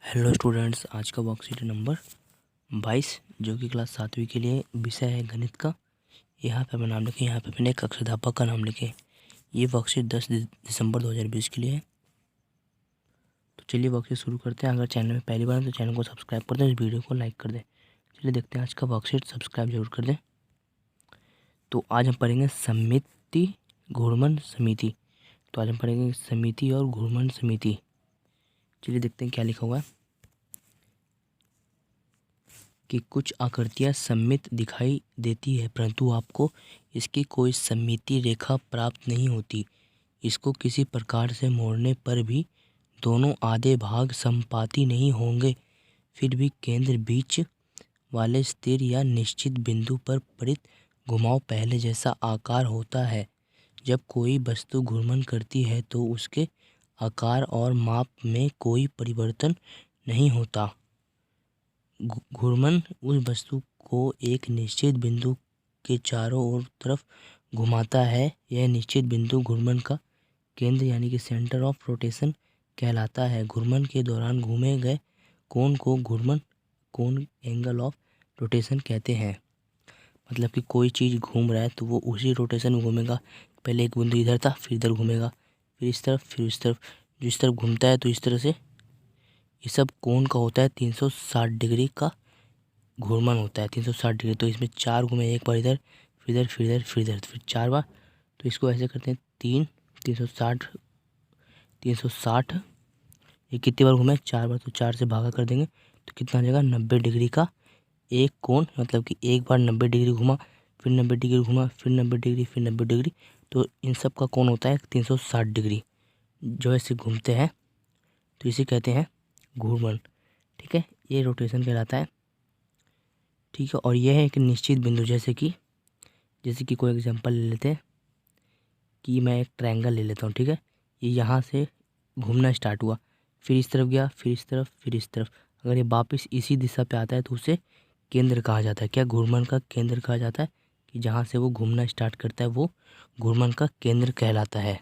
Hello students, आज का worksheet number 22 जो कि क्लास 7वीं के लिए विषय है गणित का। यहाँ पे अपना नाम लिखें, यहाँ पे अपने कक्षाध्यापक का नाम लिखें। ये वर्कशीट 10 दिसंबर 2020 के लिए है। तो चलिए वर्कशीट शुरू करते हैं। अगर चैनल में पहली बार है तो चैनल को सब्सक्राइब कर दें, इस वीडियो को लाइक कर दें। चलिए देखते हैं आज का वर्कशीट, सब्सक्राइब जरूर कर दें। तो आज हम पढ़ेंगे समिति घूर्णन समिति। तो आज हम पढ़ेंगे समिति और घूर्णन समिति। चलिए देखते हैं क्या लिखा हुआ है कि कुछ आकृतियाँ सममित दिखाई देती है परंतु आपको इसकी कोई सममिति रेखा प्राप्त नहीं होती। इसको किसी प्रकार से मोड़ने पर भी दोनों आधे भाग समपाती नहीं होंगे। फिर भी केंद्र बीच वाले स्थिर या निश्चित बिंदु पर त्वरित घुमाव पहले जैसा आकार होता है। जब कोई वस्तु घूर्णन करती है तो उसके आकार और माप में कोई परिवर्तन नहीं होता। घूर्णन उस वस्तु को एक निश्चित बिंदु के चारों ओर तरफ घुमाता है। यह निश्चित बिंदु घूर्णन का केंद्र यानी कि सेंटर ऑफ रोटेशन कहलाता है। घूर्णन के दौरान घूमे गए कोण को घूर्णन कोण एंगल ऑफ रोटेशन कहते हैं। मतलब कि कोई चीज़ घूम रहा है तो वो उसी रोटेशन में घूमेगा। पहले एक बिंदु इधर था, फिर इधर घूमेगा, फिर इस तरफ, फिर इस तरफ। जो इस तरफ घूमता है तो इस तरह से ये सब कोण का होता है 360 डिग्री का घूर्णन होता है। 360 डिग्री तो इसमें 4 घूमे, एक बार इधर, फिर इधर, फिर इधर, फिर इधर, फिर 4 बार। तो इसको ऐसे करते हैं 360 ये कितनी बार घूमे, 4 बार, तो 4 से भागा कर देंगे तो कितना आ जाएगा 90 डिग्री का एक कोण। मतलब कि एक बार 90 डिग्री घुमा, फिर 90 डिग्री घुमा, फिर 90 डिग्री, फिर 90 डिग्री। तो इन सब का कोण होता है 360 डिग्री। जो ऐसे घूमते हैं तो इसे कहते हैं घूर्णन। ठीक है, ये रोटेशन कहलाता है। ठीक है, और यह है एक निश्चित बिंदु। जैसे कि कोई एग्जांपल ले लेते हैं कि मैं एक ट्रायंगल ले लेता हूँ। ठीक है, ये यहाँ से घूमना स्टार्ट हुआ, फिर इस तरफ गया, फिर इस तरफ, फिर इस तरफ। अगर ये वापस इसी दिशा पे आता है तो उसे केंद्र कहा जाता है। क्या घूर्णन का केंद्र कहा जाता है कि जहाँ से वो घूमना स्टार्ट करता है वो घूर्णन का केंद्र कहलाता है।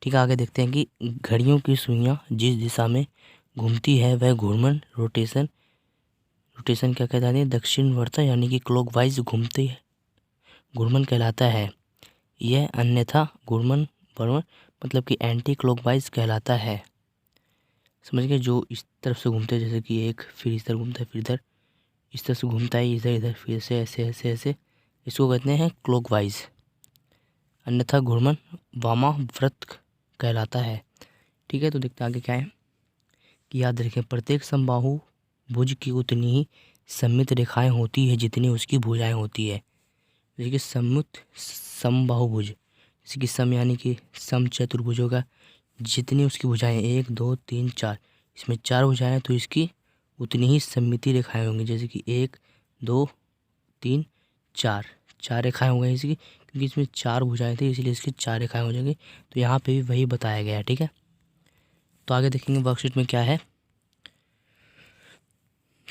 ठीक है, आगे देखते हैं कि घड़ियों की सुइयाँ जिस दिशा में घूमती है वह घूर्णन रोटेशन क्या कहता है, दक्षिणावर्त यानी कि क्लॉकवाइज घूमती है घूर्णन कहलाता है। यह अन्यथा घूर्णन मतलब कि एंटी क्लॉकवाइज कहलाता है। समझ गए, जो इस तरफ से घूमते हैं, जैसे कि एक, फिर इस तरफ घूमता है, फिर इधर इस तरफ से घूमता है, इधर इधर, फिर से ऐसे ऐसे ऐसे, इसको कहते हैं क्लॉकवाइज। अन्यथा घूर्णन वामाव्रत कहलाता है। ठीक है, तो देखते हैं आगे क्या है कि याद रखें प्रत्येक समबाहु भुज की उतनी ही सममित रेखाएं होती है जितनी उसकी भुजाएं होती है। जैसे कि समबाहुभुज, जैसे कि सम यानी कि समचतुर्भुज होगा, जितनी उसकी भुजाएं 1 2 3 4, इसमें 4 भुजाएं तो इसकी उतनी ही सममिति रेखाएं होंगी। जैसे कि 1 2 3 4, 4 रेखाएं हो गई इसकी, क्योंकि इसमें 4 भुजाएं थी इसलिए इसकी 4 रेखाएं हो जाएंगी। तो यहाँ पे भी वही बताया गया है। ठीक है, तो आगे देखेंगे वर्कशीट में क्या है।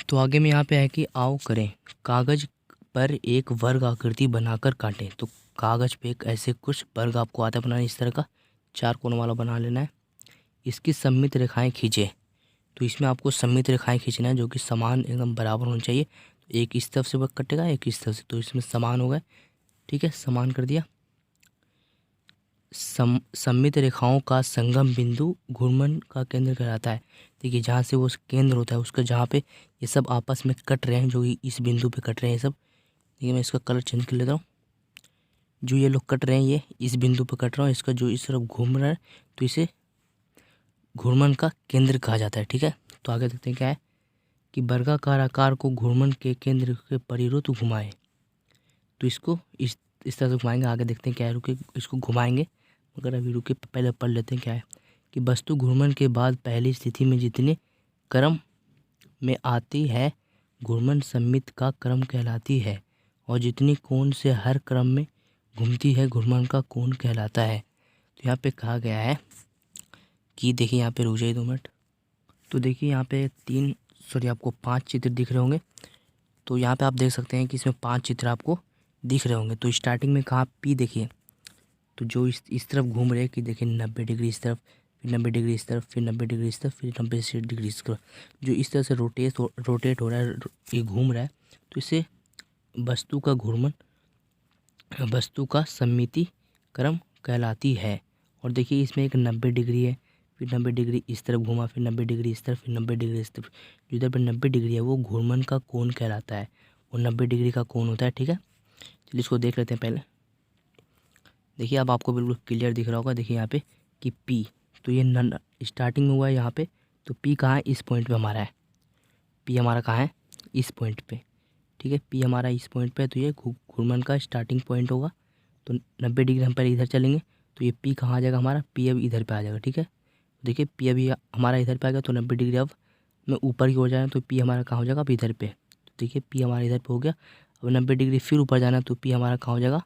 तो आगे में यहाँ पे है कि आओ करें, कागज पर एक वर्ग आकृति बनाकर काटें। तो कागज पे एक ऐसे कुछ वर्ग आपको आता है बनाना, इस तरह का 4 कोण वाला बना लेना है। इसकी सममित रेखाएं खींचे। तो इसमें आपको सममित रेखाएं खींचना है जो कि समान एकदम बराबर होनी चाहिए। तो एक इस तरफ से वर्ग कटेगा, एक इस तरफ से, तो इसमें समान हो गए। ठीक है, समान कर दिया। सममित रेखाओं का संगम बिंदु घूर्णन का केंद्र कहलाता है। देखिए, जहाँ से वो केंद्र होता है उसका, जहाँ पे ये सब आपस में कट रहे हैं, जो इस बिंदु पे कट रहे हैं ये सब। देखिए, मैं इसका कलर चेंज कर लेता हूँ। जो ये लोग कट रहे हैं ये इस बिंदु पे कट रहा है, इसका जो इस तरफ घूम रहा है तो इसे घूर्णन का केंद्र कहा जाता है। ठीक है, तो आगे देखते हैं क्या है कि वर्गाकार आकार को घूर्णन के केंद्र के परिरुद्ध घुमाएं। तो इसको इस तरह से घुमाएंगे। आगे देखते हैं क्या है, रुके इसको घुमाएंगे, मगर अभी रुके पहले पढ़ लेते हैं क्या है कि वस्तु घूर्णन के बाद पहली स्थिति में जितने क्रम में आती है घूर्णन सममित का क्रम कहलाती है, और जितनी कोण से हर क्रम में घूमती है घूर्णन का कोण कहलाता है। तो यहाँ पे कहा गया है कि देखिए, यहाँ पे रुक जाइए 2 मिनट। तो देखिए, यहाँ पे आपको 5 चित्र दिख रहे होंगे। तो यहाँ पे आप देख सकते हैं कि इसमें 5 चित्र आपको दिख रहे होंगे। तो स्टार्टिंग में कहाँ पी, देखिए, तो जो इस तरफ घूम रहे हैं कि देखिए 90 डिग्री इस तरफ, फिर 90 डिग्री इस तरफ, फिर 90 डिग्री इस तरफ, फिर 90 डिग्री इस तरफ। जो इस तरह से रोटेट हो रहा है, ये घूम रहा है, तो इसे वस्तु का घूर्णन, वस्तु का सममिति क्रम कहलाती है। और देखिए इसमें एक 90 डिग्री है, फिर 90 डिग्री इस तरफ घूमा, फिर 90 डिग्री इस तरफ, फिर 90 डिग्री इस तरफ। जो इधर पर 90 डिग्री है वो घूर्णन का कोण कहलाता है, वो 90 डिग्री का कोण होता है। ठीक है, चलिए इसको देख लेते हैं पहले। देखिए अब आपको बिल्कुल क्लियर दिख रहा होगा। देखिए यहाँ पे कि पी, तो ये स्टार्टिंग में हुआ है यहाँ पे, तो पी कहाँ है, इस पॉइंट पे हमारा है। पी हमारा कहाँ है, इस पॉइंट पे। ठीक है, पी हमारा इस पॉइंट पे है, तो ये घूर्णन का स्टार्टिंग पॉइंट होगा। तो 90 डिग्री हम पहले इधर चलेंगे, तो ये पी कहाँ आ जाएगा हमारा, पी अब इधर पे आ जाएगा। ठीक है, देखिए पी अभी हमारा इधर पे आ गया, तो 90 डिग्री अब मैं ऊपर की ओर जाना, तो पी हमारा कहाँ हो जाएगा, अब इधर पे। तो देखिए पी हमारा इधर पे हो गया। अब 90 डिग्री फिर ऊपर जाना, तो पी हमारा कहाँ हो जाएगा,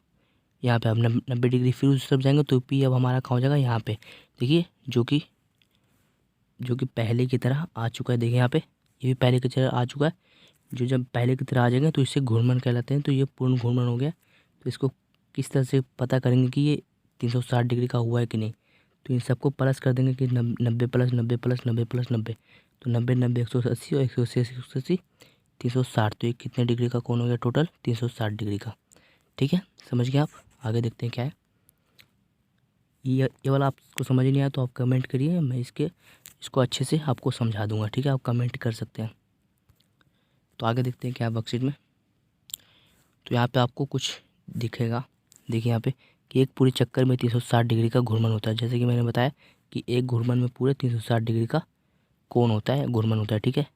यहाँ पे। अब 90 डिग्री फिर उस तरफ जाएंगे, तो पी अब हमारा कहाँ हो जाएगा, यहाँ पे। देखिए जो कि पहले की तरह आ चुका है। देखिए यहाँ पे ये भी पहले की तरह आ चुका है। जो जब पहले की तरह आ जाएंगे तो इससे घूर्णन कहलाते हैं। तो ये पूर्ण घूर्णन हो गया। तो इसको किस तरह से पता करेंगे कि ये 360 डिग्री का हुआ है कि नहीं, तो इन सबको प्लस कर देंगे कि 90 प्लस 90 प्लस 90 प्लस 90, तो 90 90 180 और 180 180 360। तो ये कितने डिग्री का कोण हो गया, टोटल 360 डिग्री का। ठीक है, समझ गए आप। आगे देखते हैं क्या है। ये वाला आपको समझ नहीं आया तो आप कमेंट करिए, मैं इसको अच्छे से आपको समझा दूंगा। ठीक है, आप कमेंट कर सकते हैं। तो आगे देखते हैं क्या है वर्कशीट में। तो यहाँ पे आपको कुछ दिखेगा। देखिए यहाँ पे कि एक पूरे चक्कर में 360 डिग्री का घूर्णन होता है। जैसे कि मैंने बताया कि एक घूर्णन में पूरे 360 डिग्री का कोण होता है, घूर्णन होता है। ठीक है,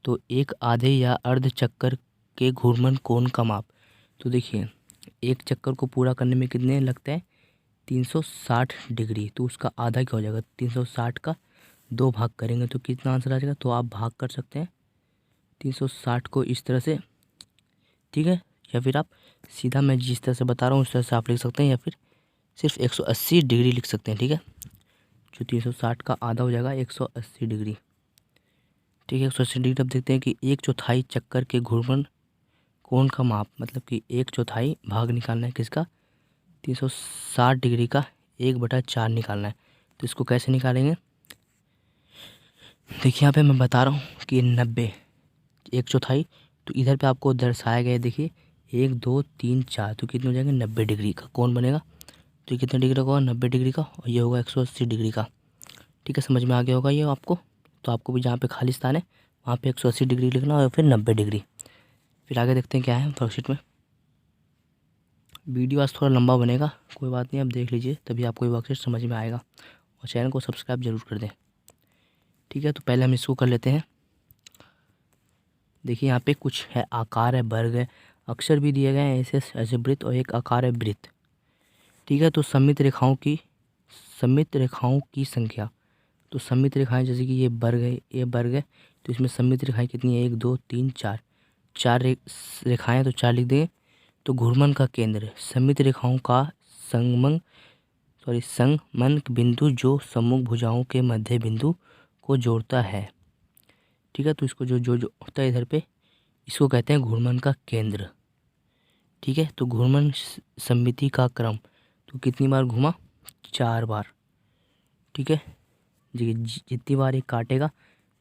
तो एक आधे या अर्ध चक्कर के घूर्णन कोण का माप। तो देखिए एक चक्कर को पूरा करने में कितने लगते हैं, 360 डिग्री। तो उसका आधा क्या हो जाएगा, 360 का 2 भाग करेंगे तो कितना आंसर आ जाएगा। तो आप भाग कर सकते हैं 360 को इस तरह से। ठीक है, या फिर आप सीधा मैं जिस तरह से बता रहा हूँ उस तरह से आप लिख सकते हैं, या फिर सिर्फ 180 डिग्री लिख सकते हैं। ठीक है, जो 360 का आधा हो जाएगा 180 डिग्री। ठीक है, 180 डिग्री। अब देखते हैं कि 1/4 चक्कर के घूर्णन कोण का माप, मतलब कि 1/4 भाग निकालना है किसका, 360 डिग्री का 1/4 निकालना है। तो इसको कैसे निकालेंगे, देखिए यहाँ पे मैं बता रहा हूँ कि 90 1/4, तो इधर पे आपको दर्शाया गया है। देखिए 1 2 3 4, तो कितने हो जाएंगे, 90 डिग्री का कौन बनेगा। तो ये कितने डिग्री का होगा, 90 डिग्री का, और ये होगा 180 डिग्री का। ठीक है, समझ में आ गया होगा ये आपको। तो आपको भी जहाँ पे खाली स्थान है वहाँ पे 180 डिग्री लिखना और फिर 90 डिग्री। फिर आगे देखते हैं क्या है वर्कशीट में। वीडियो आज थोड़ा लंबा बनेगा, कोई बात नहीं, आप देख लीजिए तभी आपको ये वर्कशीट समझ में आएगा। और चैनल को सब्सक्राइब जरूर कर दें। ठीक है, तो पहले हम इसको कर लेते हैं। देखिए यहाँ पे कुछ है, आकार है, वर्ग है, अक्षर भी दिए गए हैं, ऐसे वृत्त, और एक आकार है वृत्त। ठीक है, तो सममित रेखाओं की संख्या। तो सममित रेखाएं जैसे कि ये वर्ग है, ये वर्ग है, तो इसमें सममित रेखाएं कितनी है, 1 2 3 4, चार रेखाएं, तो 4 लिख देंगे। तो घूर्णन का केंद्र, सममित रेखाओं का संगमन बिंदु जो सम्मुख भुजाओं के मध्य बिंदु को जोड़ता है। ठीक है, तो इसको जो होता है इधर पे, इसको कहते हैं घूर्णन का केंद्र। ठीक है, तो घूर्णन सममिति का क्रम, तो कितनी बार घुमा, 4 बार। ठीक है जी, जितनी बार ये काटेगा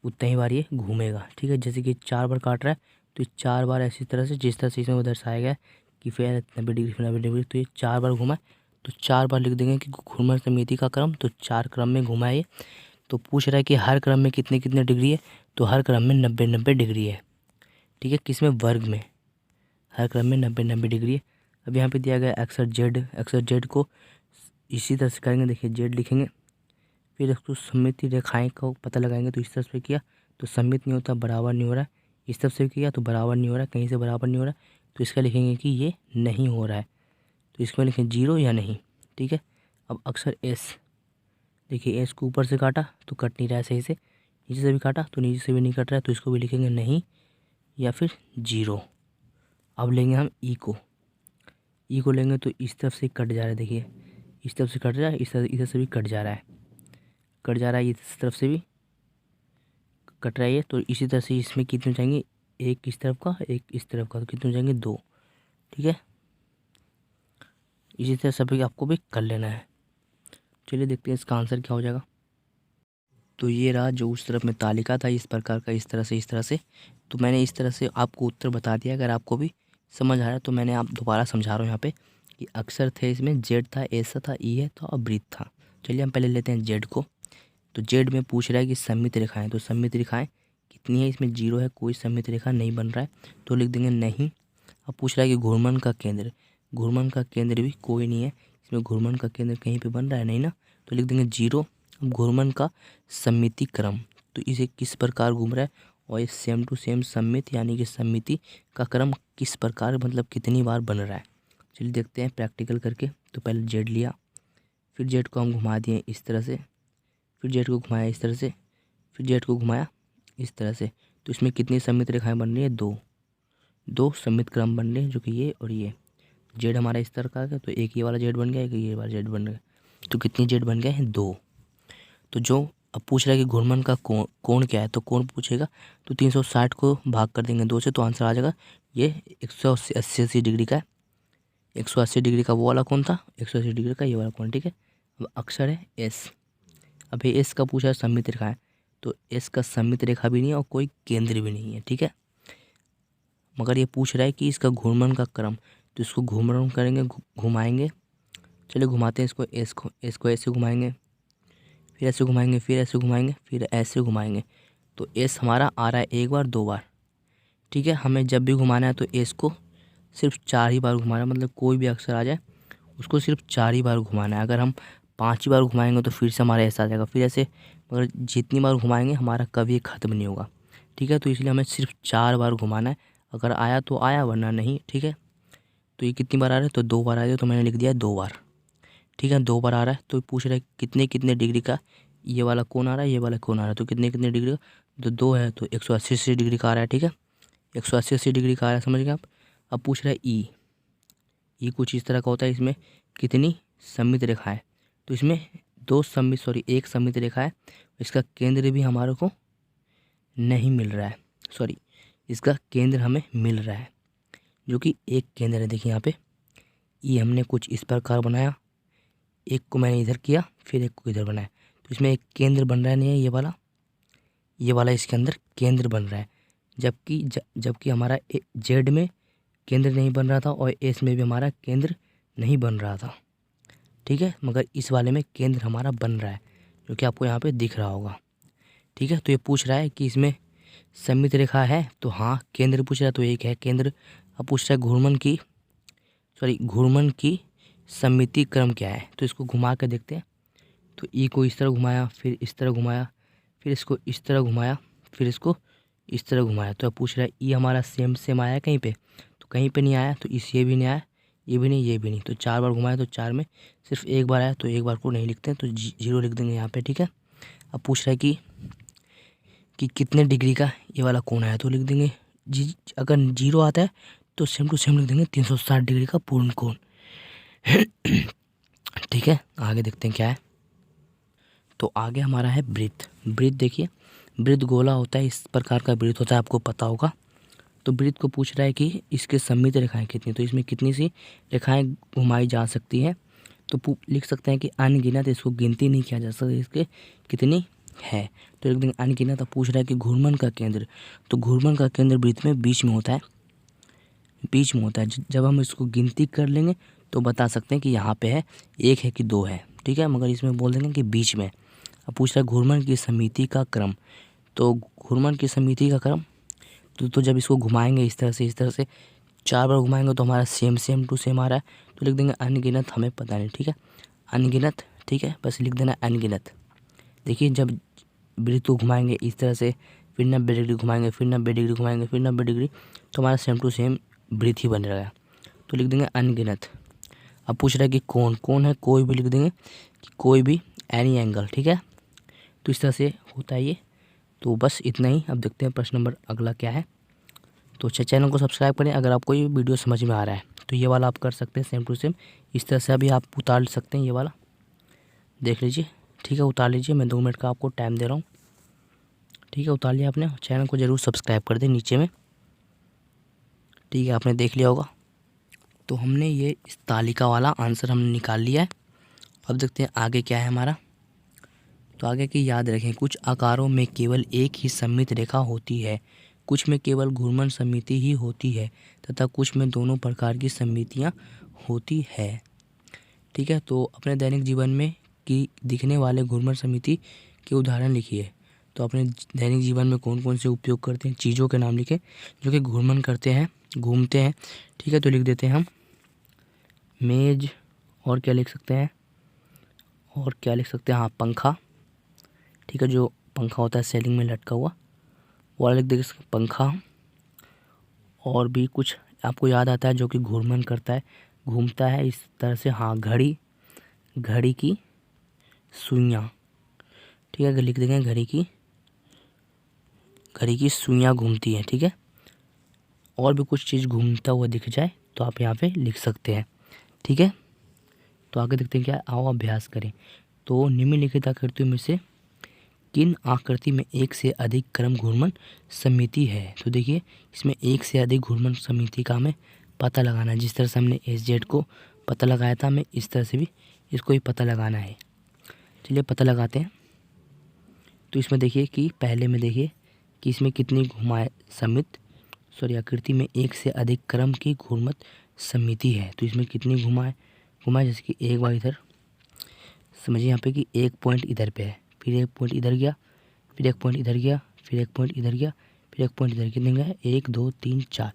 उतना ही बार ये घूमेगा। ठीक है, जैसे कि 4 बार काट रहा है, तो ये 4 बार ऐसी तरह से, जिस तरह से इसमें दर्शाया गया है कि फिर 90 डिग्री फिर 90 डिग्री, तो ये 4 बार घुमा है, तो 4 बार लिख देंगे कि घूर्णन सममिति का क्रम, तो 4 क्रम में घुमा है ये। तो पूछ रहा है कि हर क्रम में कितने कितने डिग्री है, तो हर क्रम में 90 90 डिग्री है। ठीक है, किस में, वर्ग में, हर क्रम में 90 90 डिग्री है। अब यहाँ पे दिया गया अक्षर जेड को इसी तरह से करेंगे। देखिए जेड लिखेंगे, फिर उसको सममित रेखाएं को पता लगाएंगे। तो इस तरफ से किया तो सममित नहीं होता, बराबर नहीं हो रहा है। इस तरफ से किया तो बराबर नहीं हो रहा है, कहीं से बराबर नहीं हो रहा है, तो इसका लिखेंगे कि ये नहीं हो रहा है, तो इसमें लिखें 0 या नहीं। ठीक है, अब अक्षर एस, देखिए एस को ऊपर से काटा तो कट नहीं रहा है सही से, नीचे से भी काटा तो नीचे से भी नहीं कट रहा है, तो इसको भी लिखेंगे नहीं या फिर 0। अब लेंगे हम ई को लेंगे, तो इस तरफ से कट जा रहा है। देखिए इस तरफ से कट रहा है, इधर से भी कट जा रहा है, इस तरफ से भी कट रहा है ये। तो इसी तरह से इसमें कितने जाएंगे, एक इस तरफ का एक इस तरफ का, तो कितने जाएंगे, 2। ठीक है, इसी तरह सभी आपको भी कर लेना है। चलिए देखते हैं इसका आंसर क्या हो जाएगा। तो ये रहा जो उस तरफ में तालिका था इस प्रकार का, इस तरह से। तो मैंने इस तरह से आपको उत्तर बता दिया। अगर आपको भी समझ आ रहा है तो मैंने आप दोबारा समझा रहा हूँ यहाँ पे कि अक्षर थे इसमें, जेड था, एस था, ई है था और वृत्त था। चलिए हम पहले लेते हैं जेड को। तो जेड में पूछ रहा है कि सममित रेखाएं, तो सममित रेखाएं कितनी है, इसमें 0 है, कोई सममित रेखा नहीं बन रहा है तो लिख देंगे नहीं। अब पूछ रहा है कि घूर्णन का केंद्र, घूर्णन का केंद्र भी कोई नहीं है, इसमें घूर्णन का केंद्र कहीं पे बन रहा है नहीं ना, तो लिख देंगे 0। अब घूर्णन का सममिति क्रम, तो इसे किस प्रकार घूम रहा है, और ये सेम टू सेम सममित यानी कि सममिति का क्रम किस प्रकार मतलब कितनी बार बन रहा है। चलिए देखते हैं प्रैक्टिकल करके। तो पहले जेड लिया, फिर जेड को हम घुमा दिए इस तरह से, फिर जेड को घुमाया इस तरह से, फिर जेड को घुमाया इस तरह से। तो इसमें कितनी सममित रेखाएं बन रही है, दो सममित क्रम बन रहे हैं जो कि ये और ये। जेड हमारा इस तरह का है तो एक ये वाला जेड बन गया, एक ये वाला जेड बन गया, तो कितनी जेड बन गए हैं, 2। तो जो अब पूछ रहा है कि घूर्णन का कोण क्या है, तो कोण पूछेगा तो 360 को भाग कर देंगे 2 से, तो आंसर आ जाएगा ये 180 डिग्री का है। 180 डिग्री का वो वाला कोण था, 180 डिग्री का ये वाला कोण, ठीक है। अब अक्षर है एस। अब ये एस का पूछा है सममित रेखा है, तो एस का सममित रेखा भी नहीं है और कोई केंद्र भी नहीं है, ठीक है। मगर ये पूछ रहा है कि इसका घूर्णन का क्रम, तो इसको घूर्णन करेंगे, घुमाएंगे। चलिए घुमाते हैं इसको, एस को ऐसे घुमाएंगे, फिर ऐसे घुमाएंगे, फिर ऐसे घुमाएंगे, फिर ऐसे घुमाएंगे। तो एस हमारा आ रहा है एक बार, 2 बार, ठीक है। हमें जब भी घुमाना है तो एस को सिर्फ 4 ही बार घुमाना है, मतलब कोई भी अक्षर आ जाए उसको सिर्फ 4 ही बार घुमाना है। अगर हम 5 ही बार घुमाएंगे तो फिर से हमारा ऐसा आ जाएगा, फिर ऐसे, मगर जितनी बार घुमाएंगे हमारा कभी ख़त्म नहीं होगा, ठीक है। तो इसलिए हमें सिर्फ 4 बार घुमाना है, अगर आया तो आया वरना नहीं, ठीक है। तो ये कितनी बार आ रहा है, तो 2 बार आ रहा है, तो मैंने लिख दिया 2 बार, ठीक है। 2 बार आ रहा है तो पूछ रहा है कितने कितने डिग्री का ये वाला कोण आ रहा है, ये वाला कोण आ रहा है, तो कितने कितने डिग्री का, तो 2 है तो 180 डिग्री का आ रहा है, ठीक है। 180 डिग्री का आ रहा है, समझ गए आप। अब पूछ रहा है ई कुछ इस तरह का होता है, इसमें कितनी सममित रेखा है, तो इसमें एक सममित रेखा है, इसका केंद्र भी हमारे को नहीं मिल रहा है, इसका केंद्र हमें मिल रहा है जो कि एक केंद्र है। देखिए यहाँ पे ये हमने कुछ इस प्रकार बनाया, एक को मैंने इधर किया, फिर एक को इधर बनाया, तो इसमें एक केंद्र बन रहा है, नहीं है ये वाला इसके अंदर केंद्र बन रहा है, जबकि हमारा जेड में केंद्र नहीं बन रहा था और एस में भी हमारा केंद्र नहीं बन रहा था, ठीक है। मगर इस वाले में केंद्र हमारा बन रहा है जो कि आपको यहाँ पे दिख रहा होगा, ठीक है। तो ये पूछ रहा है कि इसमें सममित रेखा है, तो हाँ केंद्र पूछ रहा है तो एक है केंद्र। अब पूछ रहा है घूर्णन की सममिति क्रम क्या है, तो इसको घुमा कर देखते हैं। तो ई को इस तरह घुमाया, फिर इस तरह घुमाया, फिर इसको इस तरह घुमाया, फिर इसको इस तरह घुमाया। तो अब पूछ रहा है ई हमारा सेम आया कहीं पे, तो कहीं पे नहीं आया, तो ये भी नहीं आया, ये भी नहीं, ये भी नहीं। तो 4 बार घुमाया तो 4 में सिर्फ एक बार आया, तो एक बार को नहीं लिखते हैं, तो 0 लिख देंगे यहाँ पे, ठीक है। अब पूछ रहा है कि कितने डिग्री का ये वाला कोण आया, तो लिख देंगे अगर 0 आता है तो सेम टू सेम लिख देंगे 360 डिग्री का पूर्ण कोण, ठीक है। आगे देखते हैं क्या है। तो आगे हमारा है वृत्त। देखिए वृत्त गोला होता है, इस प्रकार का वृत्त होता है, आपको पता होगा। तो वृत्त को पूछ रहा है कि इसके सममित रेखाएं कितनी, तो इसमें कितनी सी रेखाएं घुमाई जा सकती है, तो लिख सकते हैं कि अनगिनत, इसको गिनती नहीं किया जा सकता, इसके कितनी है, तो लिख देंगे अनगिनत। तो पूछ रहा है कि घूर्णन का केंद्र, तो घूर्णन का केंद्र वृत्त में बीच में होता है, जब हम इसको गिनती कर लेंगे तो बता सकते हैं कि यहाँ पे है 1 है कि 2 है, ठीक है। मगर इसमें बोल देंगे कि बीच में। अब पूछ रहा है घूर्णन की समिति का क्रम, तो घूर्णन की समिति का क्रम, तो जब इसको घुमाएंगे इस तरह से 4 बार घुमाएंगे तो हमारा सेम टू सेम आ रहा है, तो लिख देंगे अनगिनत, हमें पता नहीं, ठीक है, अनगिनत, ठीक है, बस लिख देना अनगिनत। देखिए जब वृत्त को घुमाएंगे इस तरह से, फिर 90 डिग्री घुमाएंगे, फिर 90 डिग्री घुमाएंगे, फिर 90 डिग्री, तो हमारा सेम टू सेम वृत्त ही बन रहेगा, तो लिख देंगे अनगिनत। अब पूछ रहा है कि कौन है, कोई भी लिख देंगे कि कोई भी एनी एंगल, ठीक है। तो इस तरह से होता है ये। तो बस इतना ही। अब देखते हैं प्रश्न नंबर अगला क्या है। तो चैनल को सब्सक्राइब करें। अगर आपको ये वीडियो समझ में आ रहा है तो ये वाला आप कर सकते हैं सेम टू सेम, इस तरह से अभी आप उतार सकते हैं, ये वाला देख लीजिए, ठीक है, उतार लीजिए। मैं 2 मिनट का आपको टाइम दे रहा हूँ, ठीक है। उतार लिया आपने, चैनल को ज़रूर सब्सक्राइब कर दें नीचे में, ठीक है, आपने देख लिया होगा। तो हमने ये इस तालिका वाला आंसर हमने निकाल लिया है। अब देखते हैं आगे क्या है हमारा। तो आगे की याद रखें, कुछ आकारों में केवल एक ही सममित रेखा होती है, कुछ में केवल घूर्णन सममिति ही होती है तथा कुछ में दोनों प्रकार की सममितियाँ होती है। ठीक है, तो अपने दैनिक जीवन में कि दिखने वाले घूर्णन सममिति के उदाहरण लिखिए। तो अपने दैनिक जीवन में कौन कौन से उपयोग करते हैं, चीज़ों के नाम लिखें जो कि घूर्णन करते हैं, घूमते हैं। ठीक है, तो लिख देते हैं हम मेज, और क्या लिख सकते हैं, और क्या लिख सकते हैं, हाँ पंखा। ठीक है, जो पंखा होता है सेलिंग में लटका हुआ, वो वाला लिख देंगे पंखा। और भी कुछ आपको याद आता है जो कि घूर्णन करता है, घूमता है इस तरह से, हाँ घड़ी, घड़ी की सुइयाँ। ठीक है, लिख देंगे घड़ी की सुइयाँ घूमती हैं। ठीक है, और भी कुछ चीज़ घूमता हुआ दिख जाए तो आप यहाँ पे लिख सकते हैं। ठीक है, तो आगे देखते हैं क्या, आओ अभ्यास करें। तो निम्नलिखित आकृतियों में से किन आकृति में एक से अधिक क्रम घूर्णन समिति है। तो देखिए इसमें एक से अधिक घूर्णन समिति का हमें पता लगाना है। जिस तरह से हमने एस जेड को पता लगाया था, हमें इस तरह से भी इसको ही पता लगाना है। चलिए पता लगाते हैं। तो इसमें देखिए कि पहले में देखिए कि इसमें कितनी घुमाए समित आकृति में एक से अधिक क्रम की घूर्णन समिति है। तो इसमें कितनी घुमाए, जैसे कि एक बार इधर समझिए यहाँ पे कि एक पॉइंट इधर पे है, फिर एक पॉइंट इधर गया, फिर एक पॉइंट इधर गया, फिर एक पॉइंट इधर गया, फिर एक पॉइंट इधर, कितने गया, 1 2 3 4।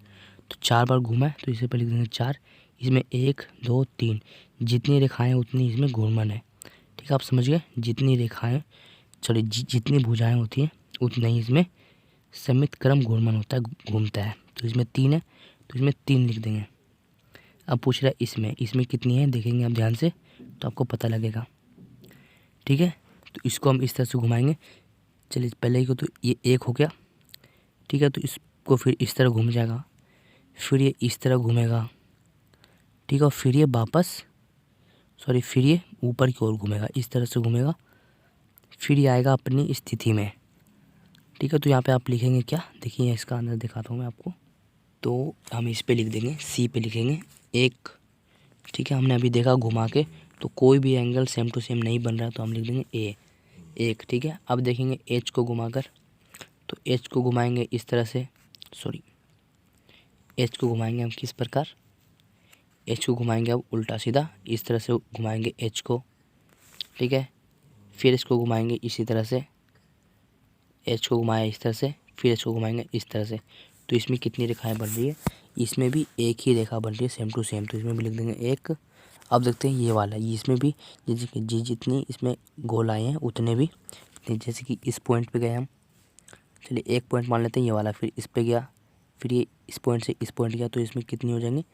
तो 4 बार घूमा है, तो इसे पहले लिख देंगे 4। इसमें 1 2 3 जितनी रेखाएं उतनी इसमें घूर्णन है। ठीक है, आप समझ गए, जितनी रेखाएं जितनी भुजाएं होती हैं उतना ही इसमें समित क्रम घूर्णन होता है, घूमता है। तो इसमें 3 है, तो इसमें 3 लिख देंगे। अब पूछ रहा है इसमें कितनी है, देखेंगे आप ध्यान से तो आपको पता लगेगा। ठीक है, तो इसको हम इस तरह से घुमाएंगे। चलिए पहले को तो ये 1 हो गया। ठीक है, तो इसको फिर इस तरह घूम जाएगा, फिर ये इस तरह घूमेगा। ठीक है, और फिर ये वापस फिर ये ऊपर की ओर घूमेगा, इस तरह से घूमेगा, फिर ये आएगा अपनी स्थिति में। ठीक है, तो यहाँ पे आप लिखेंगे क्या, देखिए इसका आंसर दिखाता हूँ मैं आपको। तो हम इस पे लिख देंगे, सी पे लिखेंगे 1। ठीक है, हमने अभी देखा घुमा के तो कोई भी एंगल सेम टू सेम नहीं बन रहा है, तो हम लिख देंगे ए 1। ठीक है, अब देखेंगे एच को घुमाकर, तो एच को घुमाएंगे इस तरह से, एच को घुमाएंगे हम किस प्रकार, एच को घुमाएंगे अब उल्टा सीधा, इस तरह से घुमाएंगे एच को। ठीक है, फिर इसको घुमाएंगे इसी तरह से, एच को घुमाया इस तरह से, फिर एच को घुमाएंगे इस तरह से। तो इसमें कितनी रेखाएं बन रही है, इसमें भी एक ही रेखा बन रही है सेम टू सेम, तो इसमें भी लिख देंगे 1। अब देखते हैं ये वाला, ये इसमें भी जितनी इसमें गोल आए हैं उतने भी, जैसे कि इस पॉइंट पे गए हम, चलिए एक पॉइंट मान लेते हैं ये वाला, फिर इस पे गया, फिर ये इस पॉइंट से इस पॉइंट गया, तो इसमें कितनी हो जाएंगे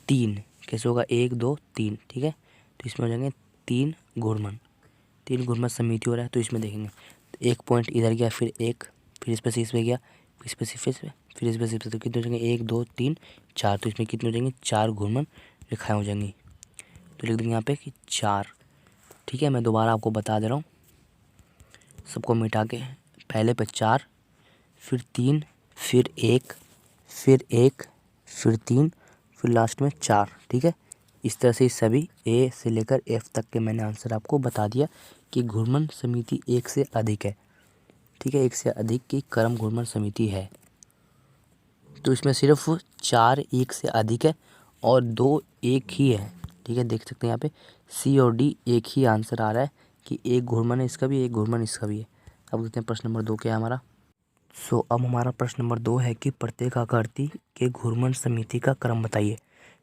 3। कैसे होगा 1 2 3। ठीक है, तो इसमें हो जाएंगे 3 घूर्णन समिति हो रहा है। तो इसमें देखेंगे तो एक पॉइंट इधर गया, फिर एक, फिर इस पे गया, फिर इस पे फिर इस पे, तो कितने हो जाएंगे 1 2 3 4। तो इसमें कितने हो जाएंगे 4 घूर्णन रेखाएं हो जाएंगी। तो लिख देंगे यहाँ पे कि 4। ठीक है, मैं दोबारा आपको बता दे रहा हूँ, सबको मिटा के, पहले पे 4, फिर 3, फिर 1, फिर 1, फिर 3, फिर लास्ट में 4। ठीक है, इस तरह से सभी ए से लेकर एफ तक के मैंने आंसर आपको बता दिया कि घूर्णन समिति एक से अधिक है। ठीक है, एक से अधिक की क्रम घूर्णन समिति है। तो इसमें सिर्फ 4 एक से अधिक है और 2 एक ही है। ठीक है, देख सकते हैं यहाँ पे सी और डी एक ही आंसर आ रहा है कि एक घूर्णन है इसका भी, एक घूर्णन इसका भी है। अब देखते हैं प्रश्न नंबर 2 क्या है हमारा। अब हमारा प्रश्न नंबर 2 है कि प्रत्येक आकृति के घूर्णन समिति का क्रम बताइए।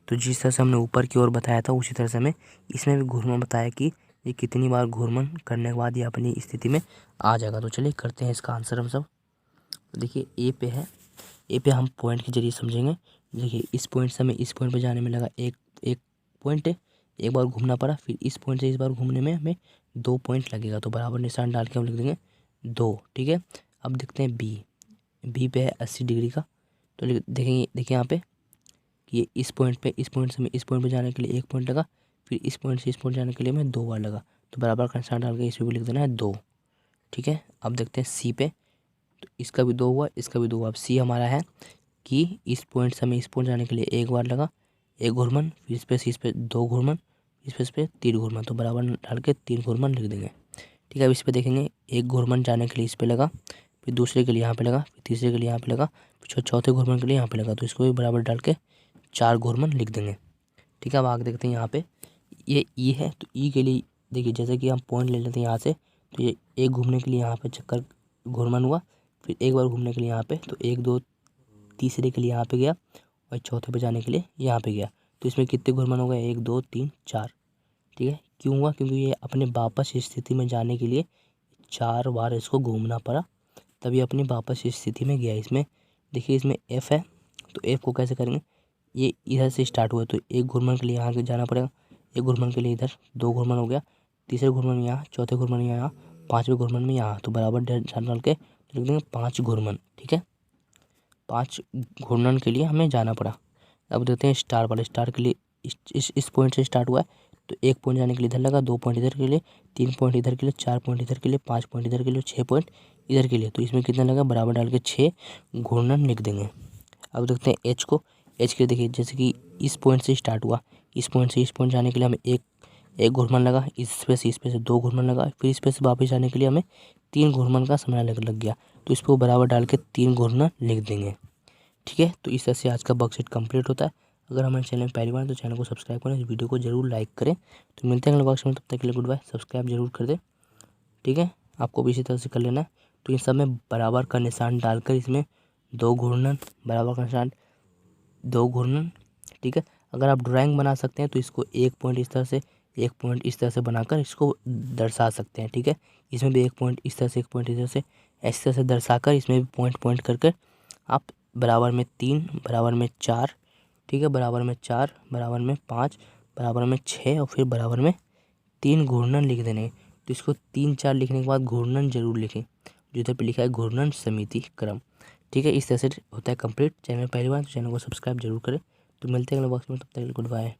तो जिस तरह से हमने ऊपर की ओर बताया था उसी तरह से हमें इसमें भी घूर्णन बताया कि ये कितनी बार घूर्णन करने के बाद ये अपनी स्थिति में आ जाएगा। तो चलिए करते हैं इसका आंसर हम सब। देखिए ए पे है, ए पे हम पॉइंट के जरिए समझेंगे। देखिए इस पॉइंट से हमें इस पॉइंट पे जाने में लगा एक पॉइंट है, एक बार घूमना पड़ा, फिर इस पॉइंट से इस बार घूमने में हमें 2 पॉइंट लगेगा। तो बराबर निशान डाल के हम लिख देंगे 2। ठीक है, अब देखते हैं बी पे है 80 डिग्री का। तो देखिए यहाँ पे कि ये इस पॉइंट से हमें इस पॉइंट पे जाने के लिए 1 पॉइंट लगा, फिर इस पॉइंट से इस पॉइंट जाने के लिए हमें 2 बार लगा। तो बराबर का निशान डाल के इसमें भी लिख देना है 2। ठीक है, अब देखते हैं सी पे, तो इसका भी 2 हुआ, इसका भी 2 हुआ। अब सी हमारा है कि इस पॉइंट से हमें इस पॉइंट जाने के लिए 1 बार लगा, 1 घूर्णन, फिर इस पे 2 घूर्णन, इस पे 3 घूर्णन। तो बराबर डाल के 3 घूर्णन लिख देंगे। ठीक है। अब इस पे देखेंगे एक घूर्णन जाने के लिए इस पे लगा, फिर दूसरे के लिए यहाँ पे लगा, फिर तीसरे के लिए यहाँ पे लगा, फिर चौथे घूर्णन के लिए यहाँ पे लगा। तो इसको भी बराबर डाल के 4 घूर्णन लिख देंगे। ठीक है। अब आगे देखते हैं यहाँ पे ये ई है, तो ई के लिए देखिए जैसे कि हम पॉइंट ले लेते हैं यहाँ से, तो ये एक घूमने के लिए यहाँ पे चक्कर घूर्णन हुआ, फिर एक बार घूमने के लिए यहाँ पे, तो 1 2 तीसरे के लिए यहाँ पे गया और चौथे पे जाने के लिए यहाँ पे गया। तो इसमें कितने घूर्णन हो गए? 1 2 3 4। ठीक है। क्यों हुआ? क्योंकि ये अपने वापस स्थिति में जाने के लिए 4 बार इसको घूमना पड़ा, तभी अपनी वापस स्थिति में गया। इसमें देखिए इसमें एफ है, तो एफ को कैसे करेंगे? ये इधर से स्टार्ट हुआ, तो एक घूर्णन के लिए यहाँ के जाना पड़ेगा, एक घूर्णन के लिए इधर 2 घूर्णन हो गया, तीसरे घूर्णन में यहाँ, चौथे घूर्णन में यहाँ, पाँचवें घूर्णन में यहाँ। तो बराबर डाल के लिख देंगे 5 घूर्णन। ठीक है। 5 घूर्णन के लिए हमें जाना पड़ा। अब देखते हैं स्टार वाले। स्टार के लिए इस पॉइंट से स्टार्ट हुआ है, तो 1 पॉइंट जाने के लिए इधर लगा, 2 पॉइंट इधर के लिए, 3 पॉइंट इधर के लिए, 4 पॉइंट इधर के लिए, 5 पॉइंट इधर के लिए, 6 पॉइंट इधर के लिए। तो इसमें कितना लगा? बराबर डाल के 6 घूर्णन लिख देंगे। अब देखते हैं एच को। एच के लिए देखिए जैसे कि इस पॉइंट से स्टार्ट हुआ, इस पॉइंट से इस पॉइंट जाने के लिए हमें एक घूर्णन लगा, इस पे से 2 घूर्णन लगा, फिर इस पे से वापस जाने के लिए हमें 3 घूर्णन का समय लग गया। तो इसको बराबर डाल के 3 घूर्णन लिख देंगे। ठीक है। तो इस तरह से आज का वर्कशीट कंप्लीट होता है। अगर हमारे चैनल में पहली बार तो चैनल को सब्सक्राइब करें, इस वीडियो को जरूर लाइक करें। तो मिलते हैं अगले वर्कशीट में, तब तक के लिए गुड बाय। सब्सक्राइब जरूर कर दें। ठीक है। आपको भी इसी तरह से कर लेना है। तो इन सब में बराबर का निशान डालकर इसमें 2 घूर्णन, बराबर का निशान 2 घूर्णन। ठीक है। अगर आप ड्राइंग बना सकते हैं तो इसको एक पॉइंट इस तरह से, एक पॉइंट इस तरह से बनाकर इसको दर्शा सकते हैं। ठीक है। इसमें भी एक पॉइंट इस तरह से, एक पॉइंट इस तरह से, इस तरह से दर्शाकर इसमें भी पॉइंट पॉइंट करके आप बराबर में 3, बराबर में 4, ठीक है, बराबर में 4, बराबर में 5, बराबर में 6 और फिर बराबर में 3 घूर्णन लिख देने। तो इसको 3 4 लिखने के बाद घूर्णन जरूर लिखें, जो इधर पे लिखा है घूर्णन समिति क्रम। ठीक है। इस तरह से होता है कंप्लीट। चैनल पहली बार तो चैनल को सब्सक्राइब जरूर करें। तो मिलते हैं अगले बॉक्स में, तब तक गुड बाय।